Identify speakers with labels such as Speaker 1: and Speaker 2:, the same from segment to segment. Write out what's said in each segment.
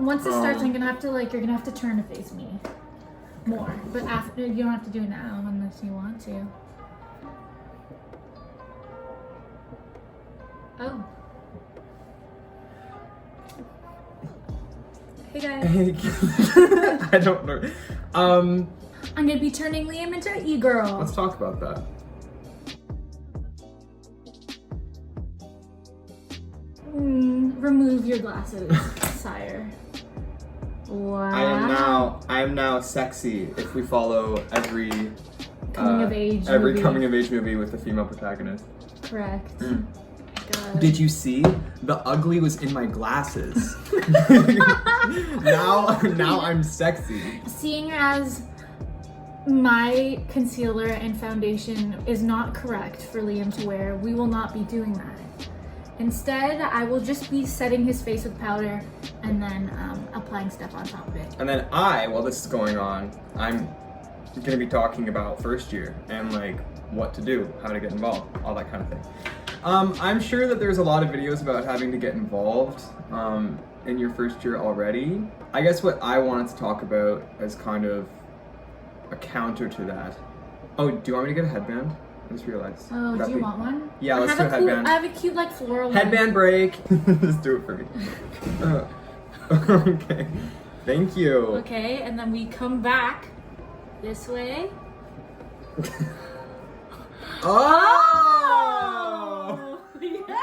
Speaker 1: Once it starts, I'm gonna have to you're gonna have to turn to face me more. But after, you don't have to do it now unless you want to. Oh. Hey guys.
Speaker 2: I don't know.
Speaker 1: I'm gonna be turning Liam into an e-girl.
Speaker 2: Let's talk about that.
Speaker 1: Remove your glasses, sire. Wow.
Speaker 2: I am now sexy if we follow every
Speaker 1: coming of age
Speaker 2: movie with a female protagonist.
Speaker 1: Correct. God.
Speaker 2: Did you see? The ugly was in my glasses. now I'm sexy.
Speaker 1: Seeing as my concealer and foundation is not correct for Liam to wear, we will not be doing that. Instead, I will just be setting his face with powder and then applying stuff on top of it.
Speaker 2: And then while this is going on, I'm gonna be talking about first year and like what to do, how to get involved, all that kind of thing. I'm sure that there's a lot of videos about having to get involved in your first year already. I guess what I wanted to talk about as kind of a counter to that. Oh, do you want me to get a headband? I just realized.
Speaker 1: Oh, do you want one?
Speaker 2: Yeah, let's do a headband.
Speaker 1: I have a cute floral
Speaker 2: headband break. Just do it for me. Okay. Thank you.
Speaker 1: Okay, and then we come back this way.
Speaker 2: Oh!
Speaker 1: Yeah!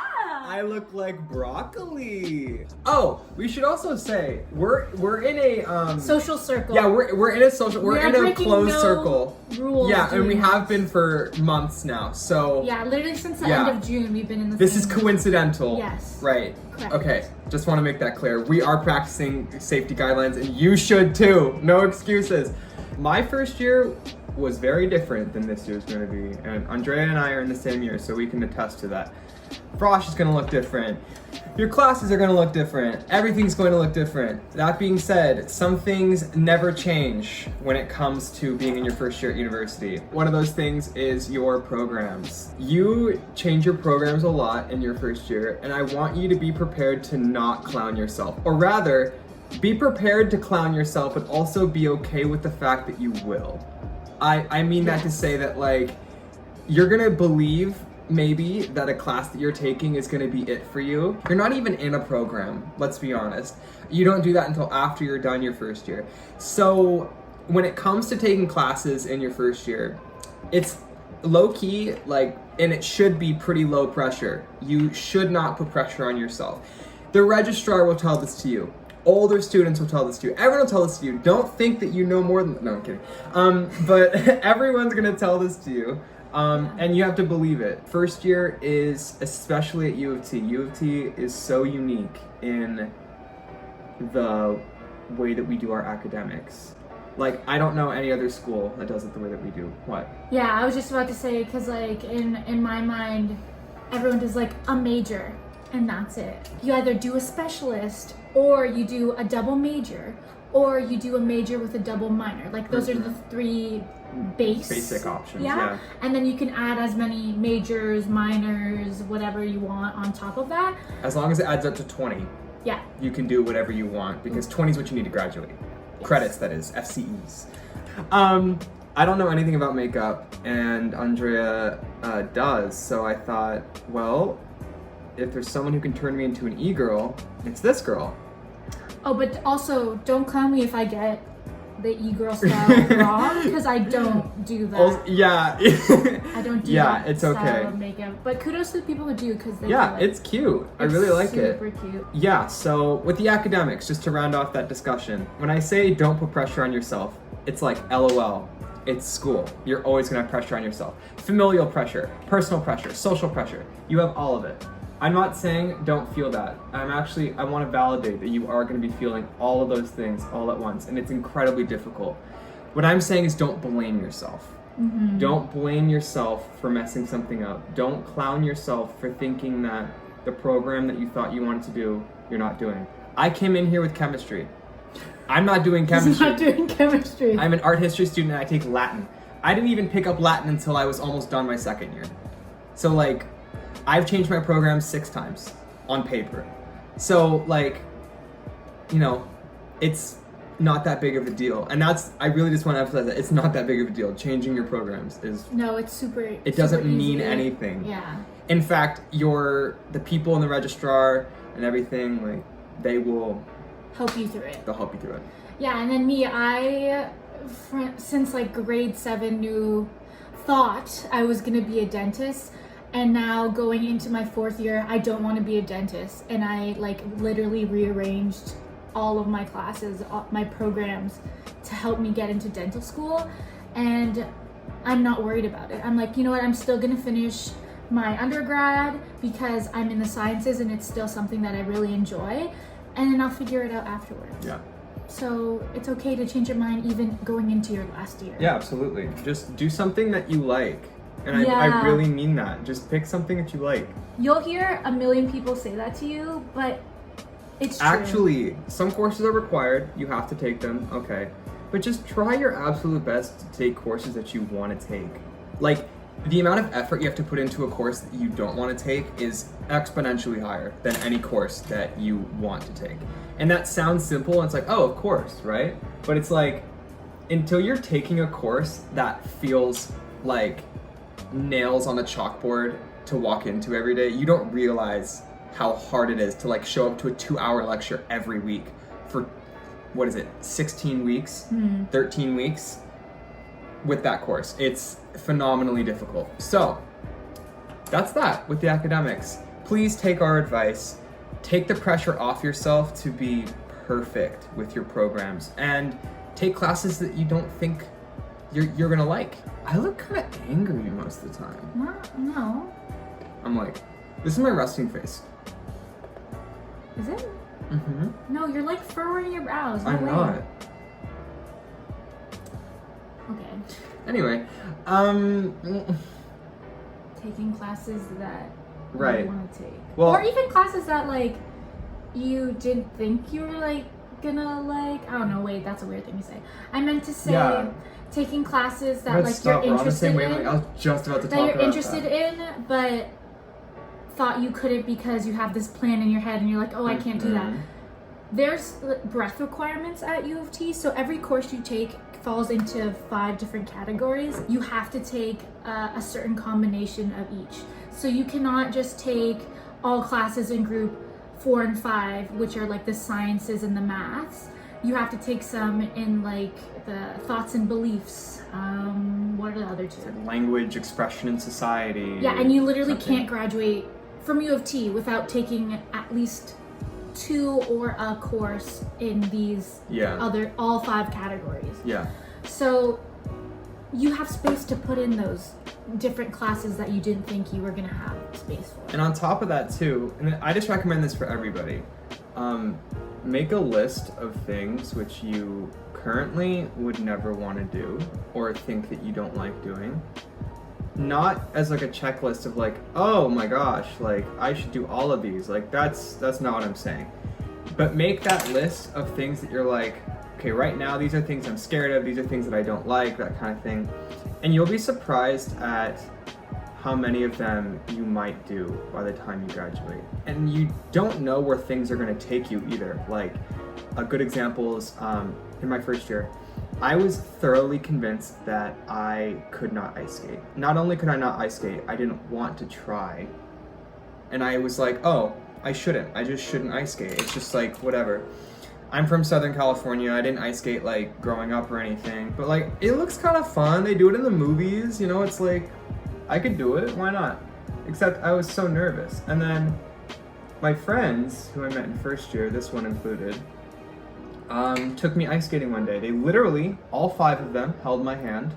Speaker 2: I look like broccoli. Oh, we should also say we're in a
Speaker 1: social circle.
Speaker 2: Yeah, we're in a social. We're in a closed circle.
Speaker 1: Rules.
Speaker 2: Yeah, and we have been for months now. So
Speaker 1: yeah, literally since the end of June, we've been in the.
Speaker 2: This is coincidental.
Speaker 1: Yes.
Speaker 2: Right.
Speaker 1: Correct.
Speaker 2: Okay. Just want to make that clear. We are practicing safety guidelines, and you should too. No excuses. My first year was very different than this year's going to be, and Andrea and I are in the same year, so we can attest to that. Frosh is going to look different. Your classes are going to look different. Everything's going to look different. That being said, some things never change when it comes to being in your first year at university. One of those things is your programs. You change your programs a lot in your first year, and I want you to be prepared to not clown yourself. Or rather, be prepared to clown yourself, but also be okay with the fact that you will. I mean that to say that you're going to believe maybe that a class that you're taking is going to be it for you. You're not even in a program, let's be honest. You don't do that until after you're done your first year. So when it comes to taking classes in your first year, it's low-key, and it should be pretty low pressure. You should not put pressure on yourself. The registrar will tell this to you. Older students will tell this to you. Everyone will tell this to you. Don't think that you know more than... No, I'm kidding. But everyone's going to tell this to you. And you have to believe it. First year is, especially at U of T, U of T is so unique in the way that we do our academics. I don't know any other school that does it the way that we do. What?
Speaker 1: Yeah, I was just about to say, because in my mind, everyone does a major, and that's it. You either do a specialist, or you do a double major, or you do a major with a double minor. Those are the three basic
Speaker 2: options. Yeah.
Speaker 1: And then you can add as many majors, minors, whatever you want on top of that.
Speaker 2: As long as it adds up to 20.
Speaker 1: Yeah. You
Speaker 2: can do whatever you want, because 20 is what you need to graduate. Yes. Credits, that is, FCEs. I don't know anything about makeup, and Andrea does, so I thought, well, if there's someone who can turn me into an e-girl, it's this girl.
Speaker 1: Oh, but also, don't clown me if I get the e-girl style wrong, because I don't do that. I don't do that
Speaker 2: it's
Speaker 1: style
Speaker 2: okay.
Speaker 1: of makeup. But kudos to the people who do, because they
Speaker 2: it's cute. I really like it.
Speaker 1: Super cute.
Speaker 2: Yeah, so with the academics, just to round off that discussion, when I say don't put pressure on yourself, it's LOL. It's school. You're always gonna have pressure on yourself. Familial pressure, personal pressure, social pressure. You have all of it. I'm not saying don't feel that. I want to validate that you are going to be feeling all of those things all at once, and it's incredibly difficult. What I'm saying is don't blame yourself. Mm-hmm. Don't blame yourself for messing something up. Don't clown yourself for thinking that the program that you thought you wanted to do, you're not doing. I came in here with chemistry. I'm not doing chemistry.
Speaker 1: He's not doing chemistry.
Speaker 2: I'm an art history student and I take Latin. I didn't even pick up Latin until I was almost done my second year. So I've changed my program 6 times on paper. So it's not that big of a deal. And I really just want to emphasize that it's not that big of a deal. Changing your programs is...
Speaker 1: No, it's super...
Speaker 2: It doesn't mean anything.
Speaker 1: Yeah.
Speaker 2: In fact, the people in the registrar and everything, like, they will...
Speaker 1: help you through it.
Speaker 2: They'll help you through it.
Speaker 1: Yeah, and then me, since like grade 7 thought I was gonna be a dentist, and now going into my 4th year, I don't want to be a dentist, and I like literally rearranged all of my classes, my programs to help me get into dental school, and I'm not worried about it. I'm like, you know what, I'm still gonna finish my undergrad because I'm in the sciences and it's still something that I really enjoy, and then I'll figure it out afterwards.
Speaker 2: Yeah.
Speaker 1: So it's okay to change your mind even going into your last year.
Speaker 2: Yeah, absolutely. Just do something that you like. And
Speaker 1: Yeah.
Speaker 2: I really mean that. Just pick something that you like.
Speaker 1: You'll hear a million people say that to you, but it's true.
Speaker 2: Actually, some courses are required. You have to take them, okay. But just try your absolute best to take courses that you want to take. Like, the amount of effort you have to put into a course that you don't want to take is exponentially higher than any course that you want to take. And that sounds simple, and it's like, oh, of course, right? But it's like, until you're taking a course that feels like nails on a chalkboard to walk into every day, you don't realize how hard it is to like show up to a 2-hour lecture every week for, 16 weeks, 13 weeks with that course. It's phenomenally difficult. So that's that with the academics. Please take our advice. Take the pressure off yourself to be perfect with your programs, and take classes that you don't think you're gonna like. I look kind of angry most of the time.
Speaker 1: No.
Speaker 2: I'm like, this is my resting face.
Speaker 1: Is it?
Speaker 2: Mm-hmm.
Speaker 1: No, you're like furrowing your brows. No
Speaker 2: I'm
Speaker 1: way.
Speaker 2: not.
Speaker 1: Okay.
Speaker 2: Anyway,
Speaker 1: Taking classes that
Speaker 2: right.
Speaker 1: you want to take.
Speaker 2: Well,
Speaker 1: or even classes that like you didn't think you were like gonna like. I don't know, wait, that's a weird thing to say. I meant to say taking classes that like you're interested in.
Speaker 2: I was just about to talk
Speaker 1: that you're
Speaker 2: about
Speaker 1: interested in, but thought you couldn't because you have this plan in your head and you're like, oh, I can't do that. There's breadth requirements at U of T, so every course you take falls into 5 different categories. You have to take a certain combination of each. So you cannot just take all classes in group 4 and 5, which are like the sciences and the maths. You have to take some in like the thoughts and beliefs. What are the other 2?
Speaker 2: Language, expression, and society.
Speaker 1: Yeah, and you literally can't graduate from U of T without taking at least 2 or a course in these all 5 categories.
Speaker 2: Yeah.
Speaker 1: So you have space to put in those different classes that you didn't think you were gonna have space for.
Speaker 2: And on top of that too, and I just recommend this for everybody, make a list of things which you currently would never want to do or think that you don't like doing. Not as like a checklist of like, oh my gosh, like I should do all of these. Like that's not what I'm saying. But make that list of things that you're like, okay, right now these are things I'm scared of, these are things that I don't like, that kind of thing. And you'll be surprised at how many of them you might do by the time you graduate. And you don't know where things are going to take you either. Like a good example is in my first year, I was thoroughly convinced that I could not ice skate. Not only could I not ice skate, I didn't want to try. And I was like, oh, I shouldn't. I just shouldn't ice skate. It's just like, whatever. I'm from Southern California. I didn't ice skate like growing up or anything. But like, it looks kind of fun. They do it in the movies. You know, it's like, I could do it. Why not? Except I was so nervous. And then my friends who I met in first year, this one included, took me ice skating one day. They literally, all 5 of them, held my hand.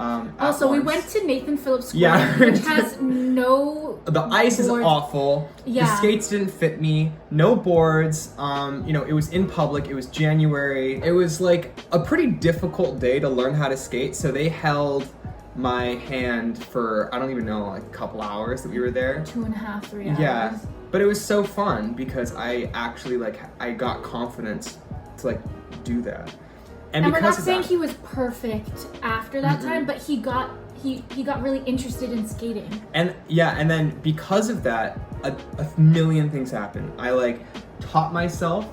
Speaker 1: Also, we went to Nathan Phillips Square, which has no...
Speaker 2: The ice is awful.
Speaker 1: Yeah.
Speaker 2: The skates didn't fit me. No boards. It was in public. It was January. It was like a pretty difficult day to learn how to skate. So they held my hand for, I don't even know, like a couple hours that we were there.
Speaker 1: 2.5, 3 hours.
Speaker 2: Yeah. But it was so fun because I actually I got confidence to do that.
Speaker 1: And we're not saying he was perfect after that time, but he got really interested in skating.
Speaker 2: And then because of that, a million things happened. I taught myself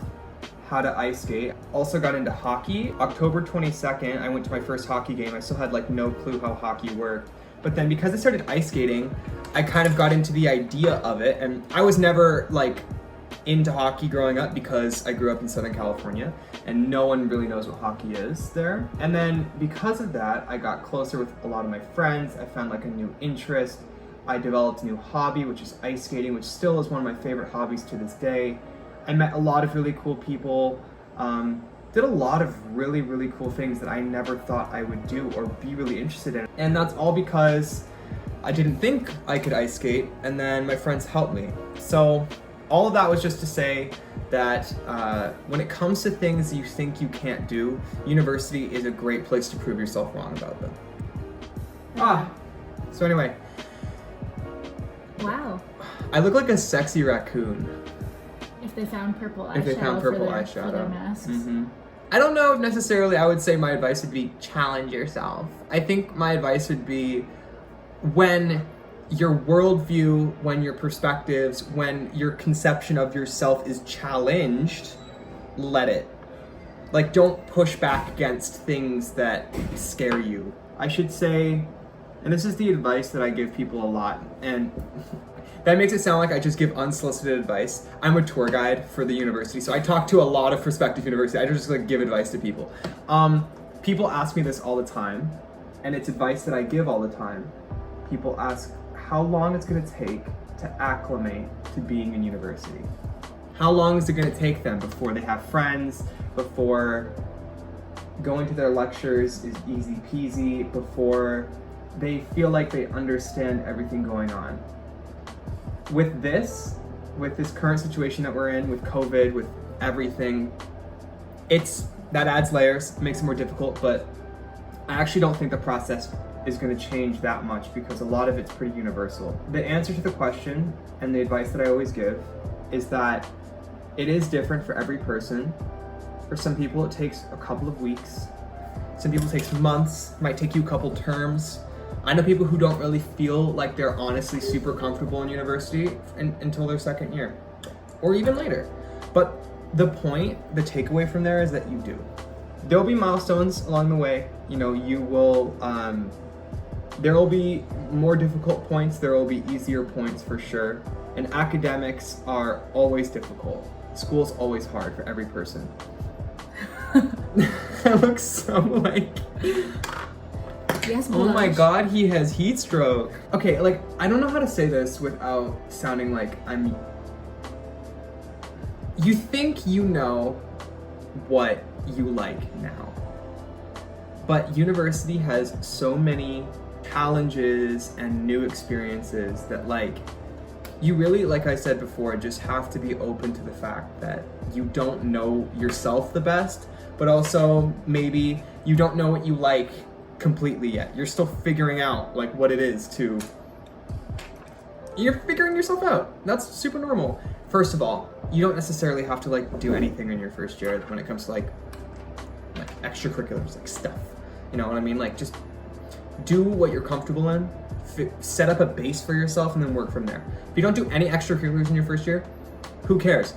Speaker 2: how to ice skate. Also got into hockey. October 22nd, I went to my first hockey game. I still had like no clue how hockey worked. But then because I started ice skating, I kind of got into the idea of it. And I was never like into hockey growing up because I grew up in Southern California and no one really knows what hockey is there. And then because of that, I got closer with a lot of my friends. I found like a new interest. I developed a new hobby, which is ice skating, which still is one of my favorite hobbies to this day. I met a lot of really cool people, did a lot of really, really cool things that I never thought I would do or be really interested in. And that's all because I didn't think I could ice skate, and then my friends helped me. So all of that was just to say that when it comes to things you think you can't do, university is a great place to prove yourself wrong about them. So anyway.
Speaker 1: Wow.
Speaker 2: I look like a sexy raccoon.
Speaker 1: If they found purple eyeshadow,
Speaker 2: If they found purple
Speaker 1: for
Speaker 2: eyeshadow.
Speaker 1: their masks.
Speaker 2: Mm-hmm. I don't know if necessarily I would say my advice would be challenge yourself. I think my advice would be when your worldview, when your perspectives, when your conception of yourself is challenged, let it. Like, don't push back against things that scare you. I should say, and this is the advice that I give people a lot, and that makes it sound like I just give unsolicited advice. I'm a tour guide for the university, so I talk to a lot of prospective universities. I don't just like give advice to people. People ask me this all the time, and it's advice that I give all the time. People ask how long it's going to take to acclimate to being in university. How long is it going to take them before they have friends, before going to their lectures is easy peasy, before they feel like they understand everything going on. With this current situation that we're in, with COVID, with everything, that adds layers, makes it more difficult, but I actually don't think the process is going to change that much because a lot of it's pretty universal. The answer to the question and the advice that I always give is that it is different for every person. For some people it takes a couple of weeks. Some people it takes months, it might take you a couple terms. I know people who don't really feel like they're honestly super comfortable in university until their second year, or even later. But the takeaway from there is that you do. There'll be milestones along the way. You know, you will, there will be more difficult points, there will be easier points for sure. And academics are always difficult. School's always hard for every person. I look so like...
Speaker 1: Yes,
Speaker 2: oh my god, he has heat stroke. Okay, like, I don't know how to say this without sounding like I'm... You think you know what you like now. But university has so many challenges and new experiences that, like, you really, like I said before, just have to be open to the fact that you don't know yourself the best, but also maybe you don't know what you like completely yet. You're still figuring out like what it is to... You're figuring yourself out. That's super normal. First of all, you don't necessarily have to like do anything in your first year when it comes to like extracurriculars, like stuff. You know what I mean? Like, just do what you're comfortable in, set up a base for yourself, and then work from there. If you don't do any extracurriculars in your first year, who cares?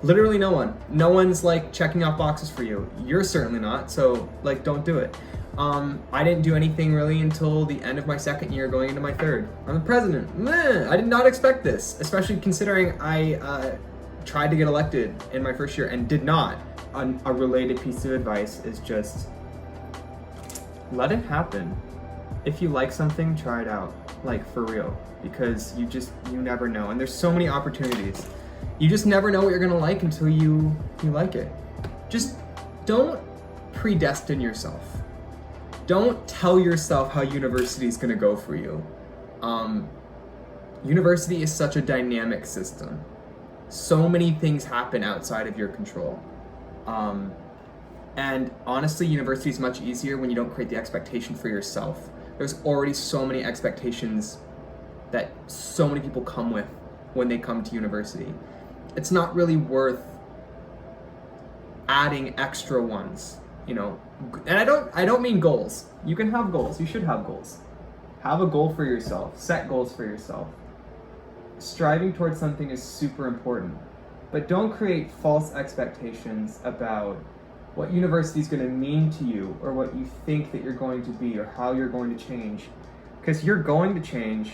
Speaker 2: Literally no one. No one's like checking off boxes for you. You're certainly not, so like don't do it. I didn't do anything really until the end of my second year going into my third. I'm the president. Meh, I did not expect this, especially considering I tried to get elected in my first year and did not. A related piece of advice is just let it happen. If you like something, try it out, like for real, because you never know. And there's so many opportunities. You just never know what you're gonna like until you like it. Just don't predestine yourself. Don't tell yourself how university is gonna go for you. University is such a dynamic system. So many things happen outside of your control. And honestly, university is much easier when you don't create the expectation for yourself. There's already so many expectations that so many people come with when they come to university. It's not really worth adding extra ones, you know. And I don't mean goals. You can have goals. You should have goals. Have a goal for yourself. Set goals for yourself. Striving towards something is super important. but don't create false expectations about what university is going to mean to you or what you think that you're going to be or how you're going to change. Because you're going to change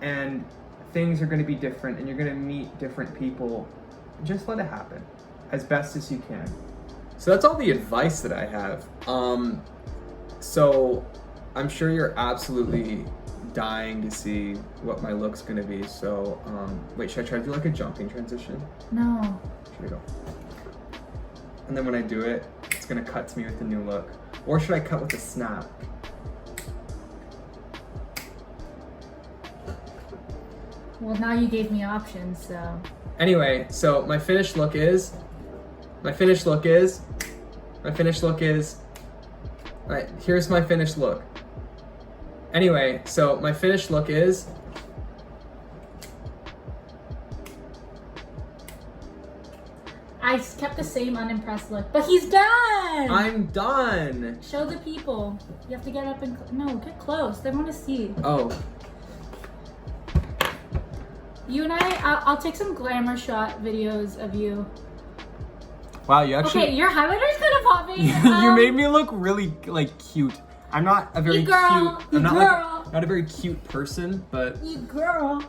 Speaker 2: and things are going to be different and you're going to meet different people. Just let it happen as best as you can. So that's all the advice that I have. So I'm sure you're absolutely dying to see what my look's going to be. So wait, should I try to do like a jumping transition?
Speaker 1: No.
Speaker 2: Should I go? And then when I do it, it's gonna cut to me with the new look. Or should I cut with a snap?
Speaker 1: Well, now you gave me options, so.
Speaker 2: Anyway, so my finished look is. Right, here's my finished look. Anyway, so my finished look is.
Speaker 1: I kept the same unimpressed look, but he's done!
Speaker 2: I'm done!
Speaker 1: Show the people. You have to get up and, no, get close. They want to see.
Speaker 2: Oh.
Speaker 1: You and I'll take some glamour shot videos of you.
Speaker 2: Wow, you actually.
Speaker 1: Okay, your highlighter's kind of popping.
Speaker 2: You made me look really like cute. I'm not a very cute. I'm not not a very cute person, but.
Speaker 1: You girl.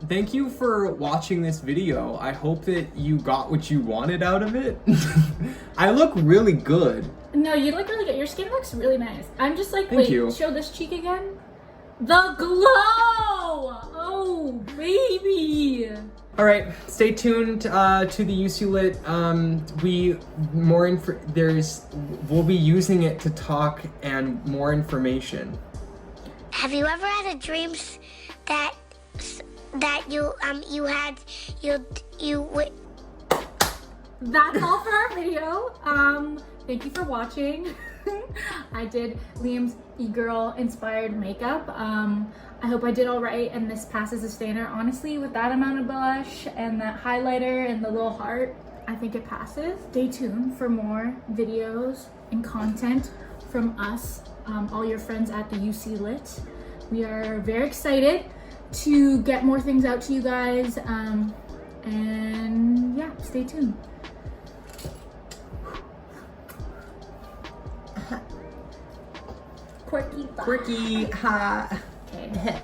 Speaker 2: Thank you for watching this video. I hope that you got what you wanted out of it. I look really good.
Speaker 1: No, you look really good. Your skin looks really nice. I'm just like,
Speaker 2: Thank
Speaker 1: wait,
Speaker 2: you.
Speaker 1: Show this cheek again. The glow! Oh, baby!
Speaker 2: All right, stay tuned to the UCLit. We'll be using it to talk and more information.
Speaker 3: Have you ever had a dream that you
Speaker 1: That's all for our video. Thank you for watching. I did Liam's e-girl inspired makeup. I hope I did all right and this passes the standard. Honestly, with that amount of blush and that highlighter and the little heart, I think it passes. Stay tuned for more videos and content from us, all your friends at the UCLit. We are very excited to get more things out to you guys. And yeah, stay tuned. Quirky,
Speaker 2: Quirky, ha.
Speaker 1: Okay.